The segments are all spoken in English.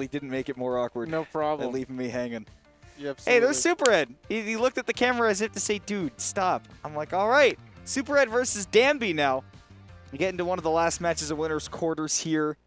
definitely didn't make it more awkward. No problem. By leaving me hanging. Absolutely. Hey, there's SUPERHEAD. He looked at the camera as if to say, dude, stop. I'm like, all right. SUPERHEAD versus Danbi now. We get into one of the last matches of winners quarters here.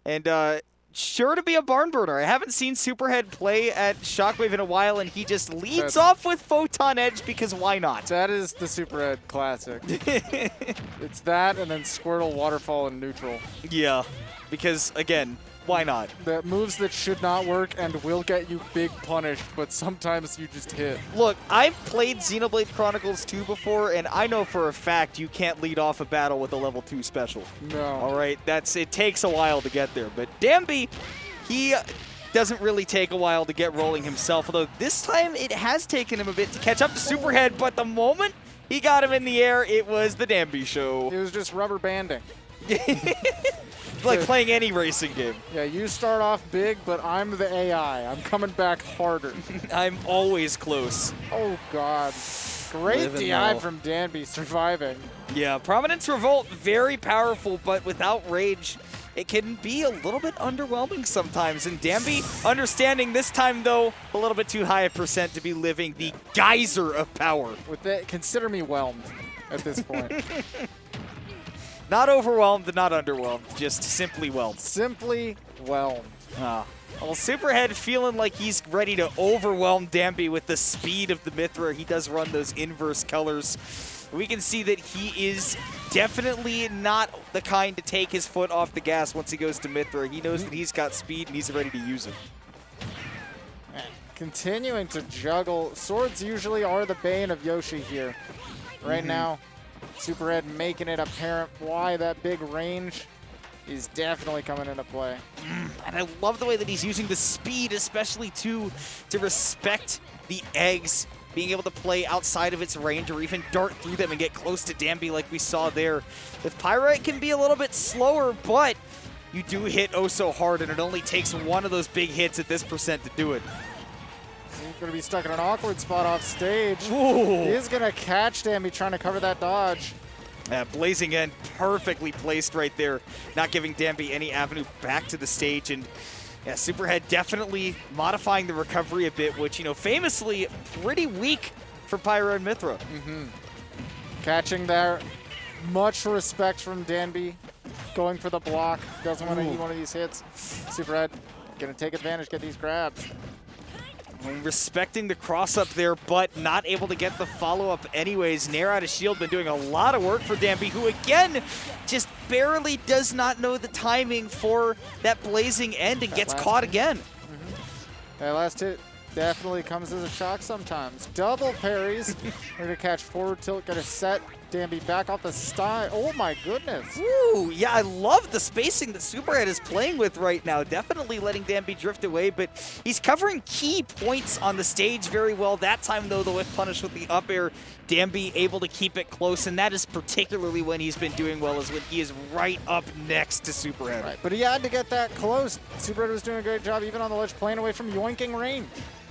And sure to be a barn burner. I haven't seen SUPERHEAD play at Shockwave in a while, and he just leads off with Photon Edge because why not? That is the SUPERHEAD classic. It's that and then Squirtle, Waterfall, and Neutral. Yeah, because, again, why not? The moves that should not work and will get you big punished, but sometimes you just hit. Look, I've played Xenoblade Chronicles 2 before, and I know for a fact you can't lead off a battle with a level 2 special. No. All right, it takes a while to get there. But Danbi, he doesn't really take a while to get rolling himself, although this time it has taken him a bit to catch up to SUPERHEAD, but the moment he got him in the air, it was the Danbi show. It was just rubber banding. Like playing any racing game. Yeah, you start off big, but I'm the AI. I'm coming back harder. I'm always close. Oh, God. Great DI from Danbi surviving. Yeah, Prominence Revolt, very powerful, but without rage, it can be a little bit underwhelming sometimes. And Danbi, understanding this time, though, a little bit too high a percent to be living the geyser of power. With that, consider me whelmed at this point. Not overwhelmed, not underwhelmed, just simply whelmed. Simply whelmed. Well, SUPERHEAD feeling like he's ready to overwhelm Danbi with the speed of the Mythra. He does run those inverse colors. We can see that he is definitely not the kind to take his foot off the gas once he goes to Mythra. He knows that he's got speed and he's ready to use it. And continuing to juggle. Swords usually are the bane of Yoshi here. Right now, SUPERHEAD making it apparent why that big range is definitely coming into play. And I love the way that he's using the speed, especially to respect the eggs, being able to play outside of its range or even dart through them and get close to Danbi like we saw there. With Pyra, it can be a little bit slower, but you do hit oh so hard, and it only takes one of those big hits at this percent to do it. He's going to be stuck in an awkward spot off stage. Ooh. He is going to catch Danbi trying to cover that dodge. Blazing End perfectly placed right there, not giving Danbi any avenue back to the stage. And yeah, SUPERHEAD definitely modifying the recovery a bit, which, you know, famously pretty weak for Pyra and Mythra. Catching there. Much respect from Danbi. Going for the block. Doesn't want to eat one of these hits. SUPERHEAD going to take advantage, get these grabs. Respecting the cross up there, but not able to get the follow-up anyways. Nair out of shield, been doing a lot of work for Danbi, who again just barely does not know the timing for that blazing end and gets caught again. That last hit definitely comes as a shock sometimes. Double parries. We're going to catch forward tilt, going to set Danbi back off the style. Oh my goodness. Ooh, yeah, I love the spacing that SUPERHEAD is playing with right now. Definitely letting Danbi drift away, but he's covering key points on the stage very well. That time, though, the whiff punish with the up air, Danbi able to keep it close, and that is particularly when he's been doing well, is when he is right up next to SUPERHEAD. Right, but he had to get that close. SUPERHEAD was doing a great job even on the ledge, playing away from yoinking range.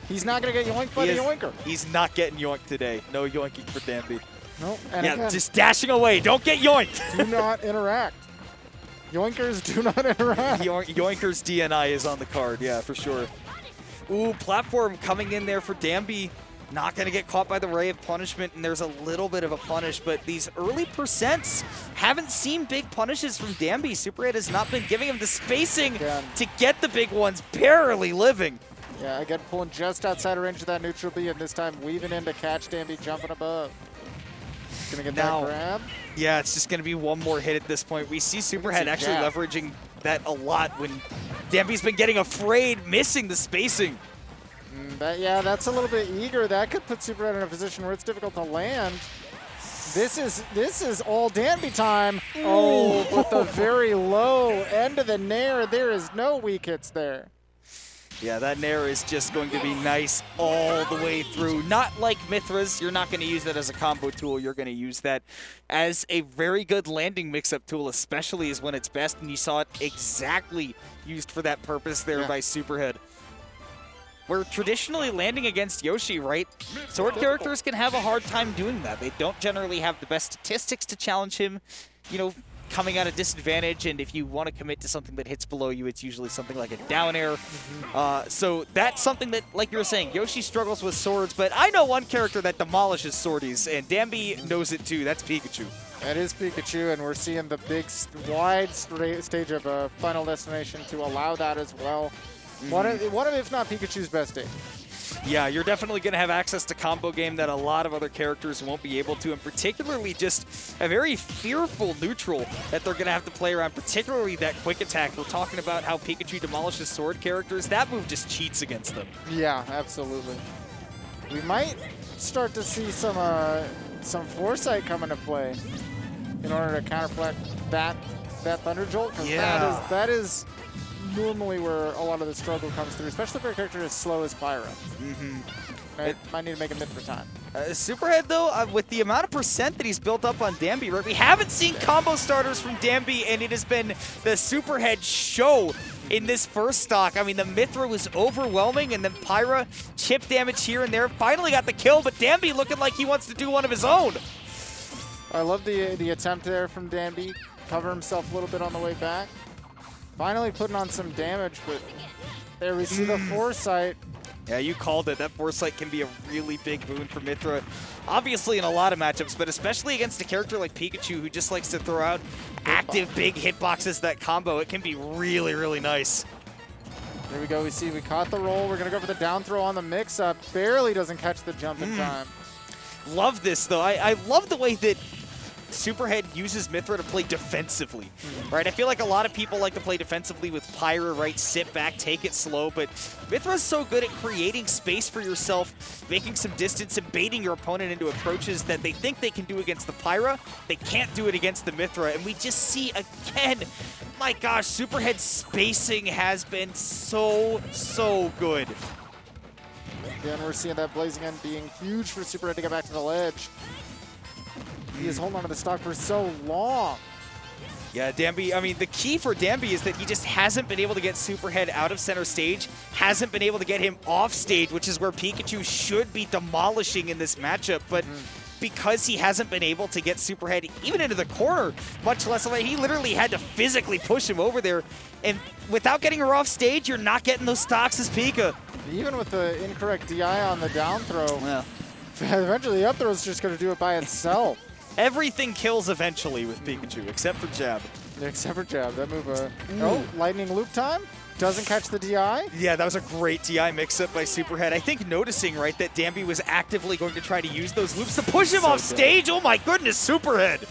He's not going to get yoinked by the yoinker. He's not getting yoinked today. No yoinking for Danbi. Nope. And yeah, again, just dashing away. Don't get yoinked. Do not interact. Yoinkers do not interact. Yoinkers DNI is on the card, yeah, for sure. Ooh, platform coming in there for Danbi. Not going to get caught by the ray of punishment, and there's a little bit of a punish, but these early percents haven't seen big punishes from Danbi. SUPERHEAD has not been giving him the spacing to get the big ones, barely living. Yeah, again, pulling just outside of range of that neutral B, and this time weaving in to catch Danbi jumping above. Gonna get that grab. Yeah, it's just gonna be one more hit at this point. We see SUPERHEAD actually leveraging that a lot when Danbi's been getting afraid, missing the spacing. Yeah, that's a little bit eager. That could put SUPERHEAD in a position where it's difficult to land. This is all Danbi time. Ooh. Oh, but the very low end of the nair, there is no weak hits there. Yeah, that nair is just going to be nice all the way through. Not like Mythra's. You're not going to use that as a combo tool. You're going to use that as a very good landing mix-up tool, especially is when it's best, and you saw it exactly used for that purpose there by SUPERHEAD. We're traditionally landing against Yoshi, right? Sword characters can have a hard time doing that. They don't generally have the best statistics to challenge him, you know, coming at a disadvantage, and if you want to commit to something that hits below you, it's usually something like a down air. So that's something that, like you were saying, Yoshi struggles with swords, but I know one character that demolishes swordies, and Danbi knows it too. That's Pikachu. That is Pikachu, and we're seeing the big, wide stage of Final Destination to allow that as well. One of, if not Pikachu's best days. Yeah, you're definitely going to have access to combo game that a lot of other characters won't be able to, and particularly just a very fearful neutral that they're going to have to play around, particularly that quick attack. We're talking about how Pikachu demolishes sword characters. That move just cheats against them. Yeah, absolutely. We might start to see some foresight come into play in order to counterplay that Thunder Jolt, because that is normally where a lot of the struggle comes through, especially for a character as slow as Pyra. Might need to make a Mythra time. Superhead, though, with the amount of percent that he's built up on Danbi, right? We haven't seen combo starters from Danbi, and it has been the Superhead show in this first stock. I mean, the Mythra was overwhelming, and then Pyra chip damage here and there. Finally got the kill, but Danbi looking like he wants to do one of his own. I love the attempt there from Danbi. Cover himself a little bit on the way back. Finally putting on some damage, but there we see the foresight. Yeah, you called it. That foresight can be a really big boon for Mythra. Obviously in a lot of matchups, but especially against a character like Pikachu who just likes to throw out active big hitboxes that combo. It can be really, really nice. There we go. We caught the roll. We're going to go for the down throw on the mix-up. Barely doesn't catch the jump in time. Love this, though. I love the way that Superhead uses Mythra to play defensively, right? I feel like a lot of people like to play defensively with Pyra, right? Sit back, take it slow, but Mythra's so good at creating space for yourself, making some distance, and baiting your opponent into approaches that they think they can do against the Pyra. They can't do it against the Mythra, and we just see again, my gosh, Superhead's spacing has been so good. Again, we're seeing that Blazing End being huge for Superhead to get back to the ledge. He is holding on to the stock for so long. Yeah, Danbi, I mean, the key for Danbi is that he just hasn't been able to get Superhead out of center stage, hasn't been able to get him off stage, which is where Pikachu should be demolishing in this matchup, but because he hasn't been able to get Superhead even into the corner, much less away, he literally had to physically push him over there, and without getting her off stage, you're not getting those stocks as Pika. Even with the incorrect DI on the down throw, eventually the up throw is just going to do it by itself. Everything kills eventually with Pikachu, except for Jab. Yeah, except for Jab. That move, oh, lightning loop time? Doesn't catch the DI? Yeah, that was a great DI mix-up by Superhead. I think noticing, right, that Danbi was actively going to try to use those loops to push him off stage. Oh my goodness, Superhead!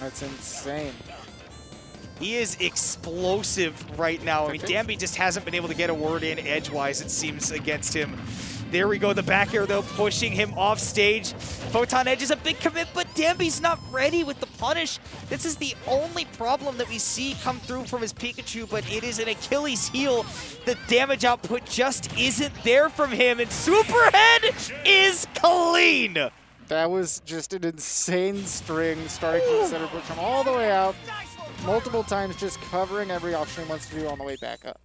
That's insane. He is explosive right now. I mean, Danbi just hasn't been able to get a word in edgewise, it seems, against him. There we go, the back air, though, pushing him off stage. Photon Edge is a big commit, but Danbi's not ready with the punish. This is the only problem that we see come through from his Pikachu, but it is an Achilles heel. The damage output just isn't there from him, and Superhead is clean. That was just an insane string, starting from the center push all the way out, multiple times just covering every option he wants to do on the way back up.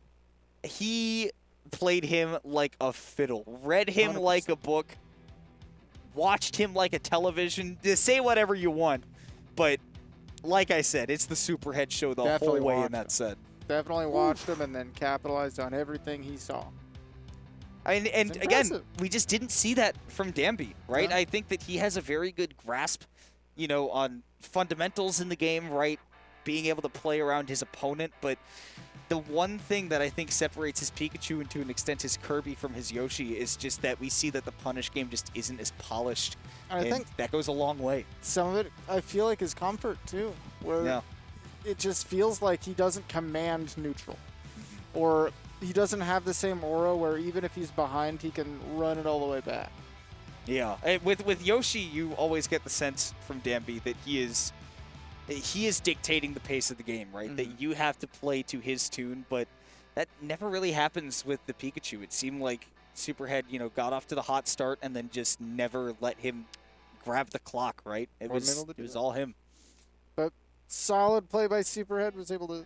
He played him like a fiddle, read him 100%. Like a book, watched him like a television. Say whatever you want, but like I said, it's the Superhead show the whole way in that set. Definitely watched him and then capitalized on everything he saw. And again, we just didn't see that from Danbi, right? Yeah. I think that he has a very good grasp, you know, on fundamentals in the game, right? Being able to play around his opponent, but the one thing that I think separates his Pikachu and to an extent his Kirby from his Yoshi is just that we see that the punish game just isn't as polished. And I think that goes a long way. Some of it, I feel like, is comfort too, where it just feels like he doesn't command neutral. Or he doesn't have the same aura where even if he's behind, he can run it all the way back. Yeah, with Yoshi, you always get the sense from Danbi that he is dictating the pace of the game, right? That you have to play to his tune, but that never really happens with the Pikachu. It seemed like Superhead, you know, got off to the hot start and then just never let him grab the clock, right? It was all him. But solid play by Superhead, was able to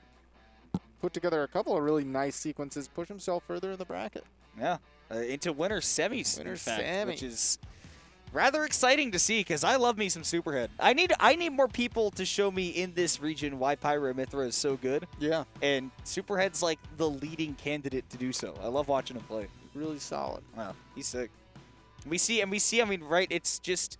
put together a couple of really nice sequences, push himself further in the bracket. Yeah, into winner semis, in fact, which is rather exciting to see because I love me some Superhead. I need more people to show me in this region why Pyra Mythra is so good. Yeah. And Superhead's like the leading candidate to do so. I love watching him play. Really solid. Wow, he's sick. We see, I mean, right, it's just